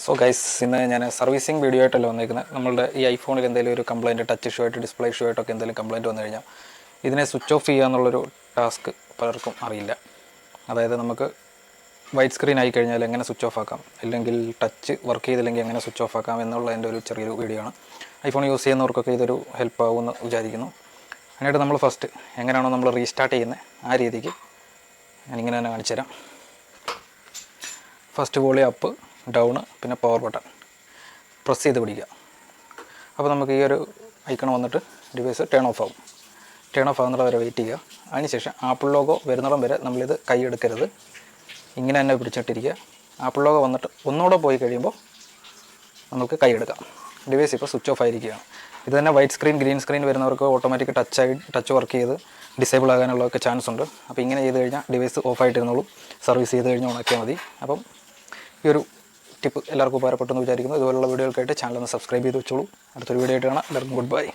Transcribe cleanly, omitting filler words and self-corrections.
So guys, ഇന്ന് ഞാൻ servicing video ആയിട്ടല്ല വന്നിരിക്കുന്നത്. നമ്മളുടെ ഈ ഐഫോണിൽ എന്തെങ്കിലും ഒരു കംപ്ലയിൻറ്റ്, ടച്ച് ഇഷ്യൂ ആയിട്ട് ഡിസ്പ്ലേ ഇഷ്യൂ ആയിട്ടൊക്കെ എന്തെങ്കിലും കംപ്ലയിൻറ്റ് വന്നു കഴിഞ്ഞാൽ ഇതിനെ സ്വിച്ച് ഓഫ് ചെയ്യുക എന്നുള്ളൊരു ടാസ്ക് പലർക്കും അറിയില്ല. അതായത് നമുക്ക് വൈറ്റ് സ്ക്രീൻ ആയി കഴിഞ്ഞാൽ എങ്ങനെ സ്വിച്ച് ഓഫ് ആക്കാം, അല്ലെങ്കിൽ ടച്ച് വർക്ക് ചെയ്തില്ലെങ്കിൽ എങ്ങനെ സ്വിച്ച് ഓഫ് ആക്കാം എന്നുള്ളതിൻ്റെ ഒരു ചെറിയൊരു വീഡിയോ ആണ്. ഐഫോൺ യൂസ് ചെയ്യുന്നവർക്കൊക്കെ ഇതൊരു ഹെൽപ്പ് ആകുമെന്ന് വിചാരിക്കുന്നു. അതിനായിട്ട് നമ്മൾ ഫസ്റ്റ് എങ്ങനെയാണോ നമ്മൾ റീസ്റ്റാർട്ട് ചെയ്യുന്നത് ആ രീതിക്ക് ഞാനിങ്ങനെ തന്നെ കാണിച്ചു തരാം. ഫസ്റ്റ് വോളിയം അപ്പ്, ഡൗണ്, പിന്നെ പവർ ബട്ടൺ പ്രസ് ചെയ്ത് പിടിക്കുക. അപ്പോൾ നമുക്ക് ഈ ഒരു ഐക്കൺ വന്നിട്ട് ഡിവൈസ് ടേൺ ഓഫ് ആകും. ടേൺ ഓഫ് ആകുന്നത് വരെ വെയിറ്റ് ചെയ്യുക. അതിനുശേഷം ആപ്പിൾ ലോഗോ വരുന്നിടം വരെ നമ്മളിത് കൈ എടുക്കരുത്, ഇങ്ങനെ തന്നെ പിടിച്ചിട്ടിരിക്കുക. ആപ്പിൾ ലോഗോ വന്നിട്ട് ഒന്നുകൂടെ പോയി കഴിയുമ്പോൾ നമുക്ക് കൈ എടുക്കാം. ഡിവൈസ് ഇപ്പോൾ സ്വിച്ച് ഓഫ് ആയിരിക്കുകയാണ്. ഇത് തന്നെ വൈറ്റ് സ്ക്രീൻ, ഗ്രീൻ സ്ക്രീൻ വരുന്നവർക്ക് ഓട്ടോമാറ്റിക് ടച്ച് വർക്ക് ചെയ്ത് ഡിസേബിൾ ആകാനുള്ളതൊക്കെ ചാൻസ് ഉണ്ട്. അപ്പോൾ ഇങ്ങനെ ചെയ്ത് കഴിഞ്ഞാൽ ഡിവൈസ് ഓഫായിട്ടിരുന്നോളും. സർവീസ് ചെയ്ത് കഴിഞ്ഞാൽ ഉണക്കിയാൽ മതി. അപ്പം ഈ ഒരു ടിപ്പ് എല്ലാവർക്കും ഉപകാരപ്പെട്ടെന്ന് വിചാരിക്കുന്നു. ഇതുപോലുള്ള വീഡിയോകൾക്കായിട്ട് ചാനൽ ഒന്ന് സബ്സ്ക്രൈബ് ചെയ്ത് വെച്ചോളൂ. അടുത്തൊരു വീഡിയോ ആയിട്ട് കാണാം. എല്ലാവർക്കും ഗുഡ് ബൈ.